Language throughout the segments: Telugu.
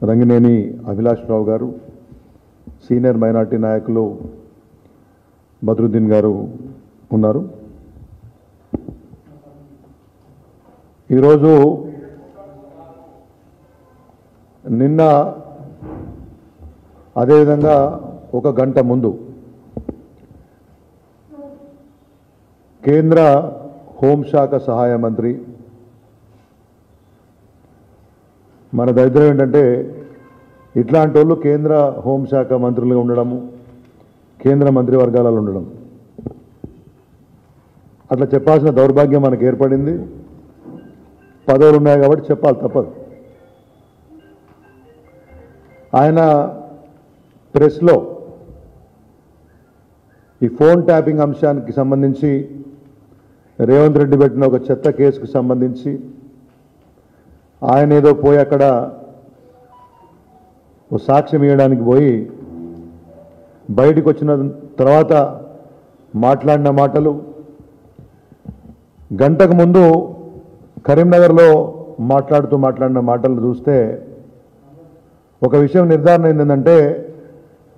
రంగినేని అభిలాష్ రావు గారు, సీనియర్ మైనార్టీ నాయకులు బద్రుద్దీన్ గారు ఉన్నారు. ఈరోజు నిన్న అదేవిధంగా ఒక గంట ముందు కేంద్ర హోంశాఖ సహాయ మంత్రి, మన దరిద్రం ఏంటంటే ఇట్లాంటి వాళ్ళు కేంద్ర హోంశాఖ మంత్రులుగా ఉండడము, కేంద్ర మంత్రివర్గాలలో ఉండడం, అట్లా చెప్పాల్సిన దౌర్భాగ్యం మనకు ఏర్పడింది. పదవులు ఉన్నాయి కాబట్టి చెప్పాలి, తప్పదు. ఆయన ప్రెస్లో ఈ ఫోన్ ట్యాపింగ్ అంశానికి సంబంధించి రేవంత్ రెడ్డి పెట్టిన ఒక చెత్త కేసుకు సంబంధించి ఆయన ఏదో పోయి అక్కడ ఓ సాక్ష్యం ఇవ్వడానికి పోయి బయటకు వచ్చిన తర్వాత మాట్లాడిన మాటలు, గంటకు ముందు కరీంనగర్లో మాట్లాడిన మాటలు చూస్తే ఒక విషయం నిర్ధారణ ఏంటంటే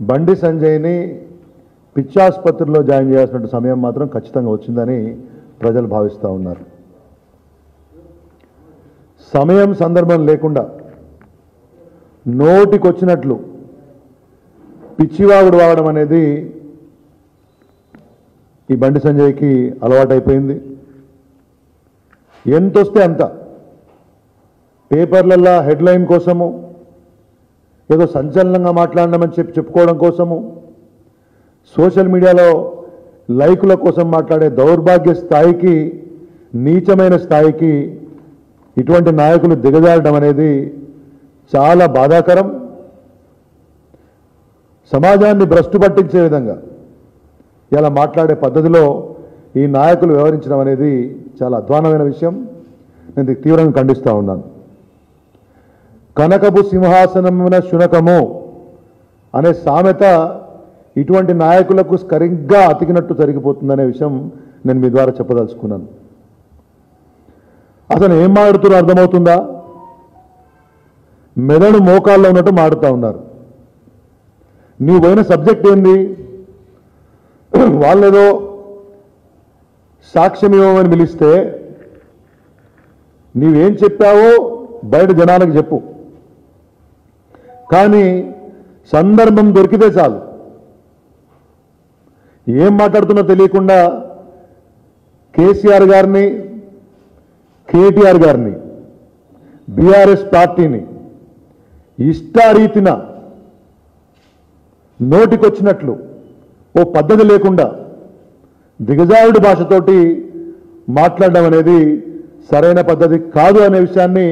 బండి సంజయ్ని పిచ్చాసుపత్రిలో జాయిన్ చేయాల్సిన సమయం మాత్రం ఖచ్చితంగా వచ్చిందని ప్రజలు భావిస్తూ ఉన్నారు. సమయం సందర్భం లేకుండా నోటికొచ్చినట్లు పిచ్చివాగుడు వాగడం అనేది ఈ బండి సంజయ్కి అలవాటైపోయింది. ఎంతొస్తే అంత పేపర్లల్లో హెడ్లైన్ కోసము, ఏదో సంచలనంగా మాట్లాడమని చెప్పుకోవడం కోసము, సోషల్ మీడియాలో లైకుల కోసం మాట్లాడే దౌర్భాగ్య స్థాయికి, నీచమైన స్థాయికి ఇటువంటి నాయకులు దిగజారడం అనేది చాలా బాధాకరం. సమాజాన్ని భ్రష్టు పట్టించే విధంగా ఇలా మాట్లాడే పద్ధతిలో ఈ నాయకులు వ్యవహరించడం అనేది చాలా అధ్వానమైన విషయం. నేను తీవ్రంగా ఖండిస్తూ ఉన్నాను. కనకపు సింహాసనమున శునకము అనే సామెత ఇటువంటి నాయకులకు సరిగ్గా అతికినట్టు జరిగిపోతుందనే విషయం నేను మీ ద్వారా చెప్పదలుచుకున్నాను. అసలు ఏం మాట్లాడుతున్నారో అర్థమవుతుందా? మెదడు మోకాల్లో ఉన్నట్టు మాడుతూ ఉన్నారు. నీవు పోయిన సబ్జెక్ట్ ఏంది? వాళ్ళేదో సాక్ష్యం ఇవ్వమని పిలిస్తే నీవేం చెప్పావో బయట జనాలకు చెప్పు. కానీ సందర్భం దొరికితే చాలు, ఏం మాట్లాడుతున్నా తెలియకుండా కేసీఆర్ గారిని, కేటీఆర్ గారిని, బీఆర్ఎస్ పార్టీని ఇష్టారీతిన నోటికొచ్చినట్లు ఓ పద్ధతి లేకుండా దిగజారుడు భాషతోటి మాట్లాడడం అనేది సరైన పద్ధతి కాదు అనే విషయాన్ని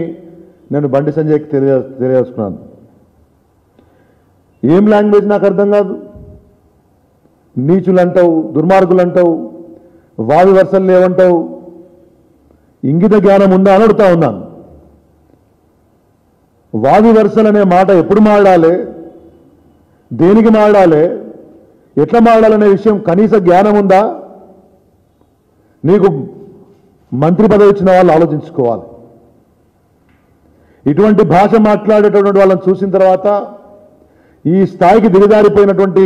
నేను బండి సంజయ్కి తెలియజేస్తున్నాను. ఏం లాంగ్వేజ్ నాకు అర్థం కాదు. నీచులు అంటావు, దుర్మార్గులు అంటావు, వావి వరుసలు లేవంటావు. ఇంగిత జ్ఞానం ఉందా అని అడుగుతా ఉన్నాను. వావి వరుసలు అనే మాట ఎప్పుడు మాట్లాడాలి, దేనికి మాట్లాడాలి, ఎట్లా మాట్లాడాలనే విషయం కనీస జ్ఞానం ఉందా? నీకు మంత్రి పదవి ఇచ్చిన వాళ్ళు ఆలోచించుకోవాలి. ఇటువంటి భాష మాట్లాడేటటువంటి వాళ్ళని చూసిన తర్వాత, ఈ స్థాయికి దిగజారిపోయినటువంటి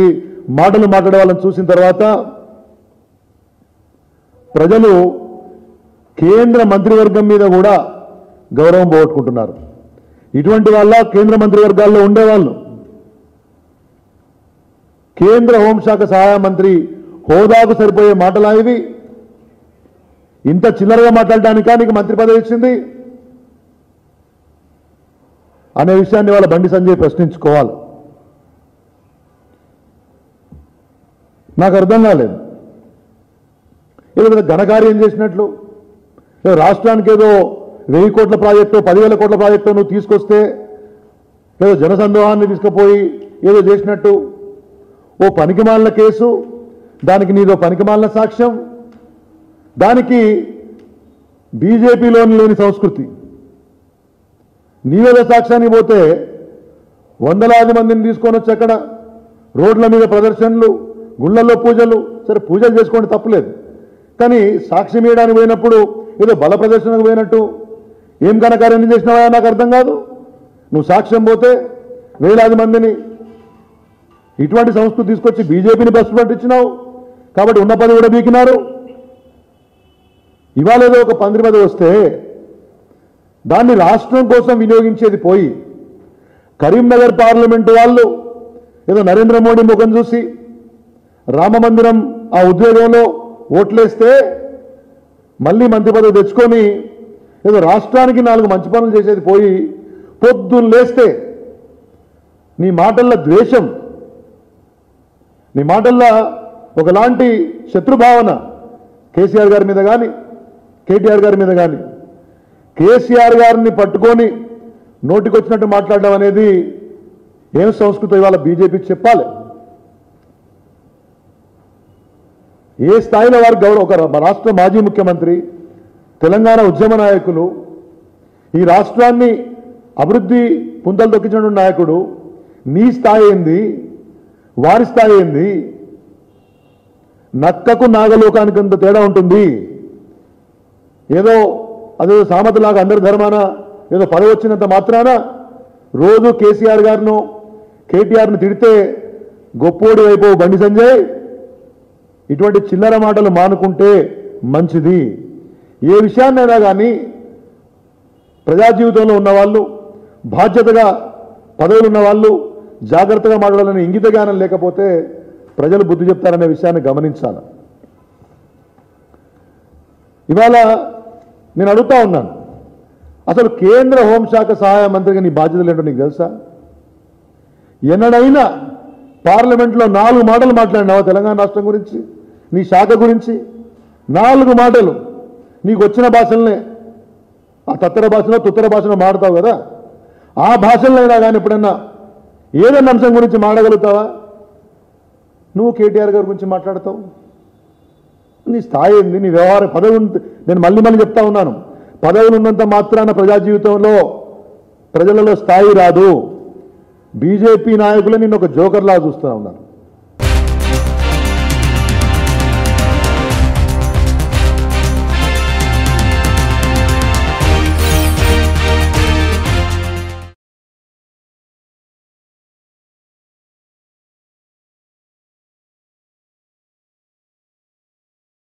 మాటలు మాట్లాడే వాళ్ళని చూసిన తర్వాత ప్రజలు కేంద్ర మంత్రివర్గం మీద కూడా గౌరవం పోగొట్టుకుంటున్నారు. ఇటువంటి వాళ్ళ కేంద్ర మంత్రివర్గాల్లో ఉండేవాళ్ళు, కేంద్ర హోంశాఖ సహాయ మంత్రి హోదాకు సరిపోయే మాటలా ఇవి? ఇంత చిల్లరగా మాట్లాడడానికా నీకు మంత్రి పదవి ఇచ్చింది అనే విషయాన్ని వాళ్ళ బండి సంజయ్ ప్రశ్నించుకోవాలి. నాకు అర్థం కాలేదు. ఏదో ఘనకార్యం చేసినట్లు, రాష్ట్రానికి ఏదో 1000 కోట్ల ప్రాజెక్టు, 10,000 కోట్ల ప్రాజెక్టు నువ్వు తీసుకొస్తే ఏదో జనసందోహాన్ని తీసుకుపోయి ఏదో చేసినట్టు ఓ పనికిమాలిన కేసు, దానికి నీదో పనికిమాలిన సాక్ష్యం, దానికి బీజేపీలోని లేని సంస్కృతి. నీవేదో సాక్ష్యానికి పోతే వందలాది మందిని తీసుకొని వచ్చి అక్కడ రోడ్ల మీద ప్రదర్శనలు, గుళ్ళల్లో పూజలు. సరే, పూజలు చేసుకోండి, తప్పులేదు. కానీ సాక్ష్యం ఇవ్వడానికి పోయినప్పుడు ఏదో బల ప్రదర్శనకు పోయినట్టు ఏం ఘనకార్యం చేసినావా నాకు అర్థం కాదు. నువ్వు సాక్ష్యం పోతే వేలాది మందిని ఇటువంటి సంస్కృతి తీసుకొచ్చి బీజేపీని బస్సు పట్టించినావు కాబట్టి ఉన్న పది కూడా బీకినారు. ఇవాళ ఏదో ఒక పందిరి మీద వస్తే దాన్ని రాష్ట్రం కోసం వినియోగించేది పోయి కరీంనగర్ పార్లమెంటు వాళ్ళు ఏదో నరేంద్ర మోడీ ముఖం చూసి రామ మందిరం ఆ ఉద్యోగంలో ఓట్లేస్తే మళ్ళీ మంత్రి పదవి తెచ్చుకొని ఏదో రాష్ట్రానికి 4 మంచి పనులు చేసేది పోయి పొద్దున్న లేస్తే నీ మాటల్లో ద్వేషం, నీ మాటల్లో ఒకలాంటి శత్రుభావన కేసీఆర్ గారి మీద కానీ కేటీఆర్ గారి మీద కానీ, కేసీఆర్ గారిని పట్టుకొని నోటికొచ్చినట్టు మాట్లాడడం అనేది ఏం సంస్కృతి ఇవాళ బీజేపీకి చెప్పాలి. ఏ స్థాయిలో వారి గౌరవ ఒక రాష్ట్ర మాజీ ముఖ్యమంత్రి, తెలంగాణ ఉద్యమ నాయకులు, ఈ రాష్ట్రాన్ని అభివృద్ధి పుంతలు తొక్కించిన నాయకుడు, నీ స్థాయి ఏంది, వారి స్థాయి ఏంది? నక్కకు నాగలోకానికి అంత తేడా ఉంటుంది. ఏదో అదేదో సామెతలాగా అందరి ధర్మాన ఏదో పదవి వచ్చినంత మాత్రాన రోజు కేసీఆర్ గారిను కేటీఆర్ను తిడితే గొప్పోడి అయిపోవు బండి సంజయ్. ఇటువంటి చిల్లర మాటలు మానుకుంటే మంచిది. ఏ విషయాన్నైనా కానీ ప్రజా జీవితంలో ఉన్నవాళ్ళు, బాధ్యతగా పదవులు ఉన్నవాళ్ళు జాగ్రత్తగా మాట్లాడాలనే ఇంగిత జ్ఞానం లేకపోతే ప్రజలు బుద్ధి చెప్తారనే విషయాన్ని గమనించాలి. ఇవాళ నేను అడుగుతా ఉన్నాను, అసలు కేంద్ర హోంశాఖ సహాయ మంత్రిగా నీ బాధ్యతలు ఏంటో నీకు తెలుసా? ఎన్నడైనా పార్లమెంట్లో 4 మాటలు మాట్లాడినావా తెలంగాణ రాష్ట్రం గురించి, నీ శాఖ గురించి? 4 మాటలు నీకు వచ్చిన భాషలనే, ఆ తత్తర భాషలో తుత్తర భాషలో మాడతావు కదా, ఆ భాషల్లో అయినా కానీ ఎప్పుడన్నా ఏదైనా అంశం గురించి మాడగలుగుతావా? నువ్వు కేటీఆర్ గారి గురించి మాట్లాడతావు. నీ స్థాయి ఏంది, నీ వ్యవహార పదవి నేను మళ్ళీ చెప్తా ఉన్నాను, పదవులు ఉన్నంత మాత్రాన ప్రజా జీవితంలో ప్రజలలో స్థాయి రాదు. బీజేపీ నాయకులే నిన్ను ఒక జోకర్లా చూస్తూ ఉన్నారు.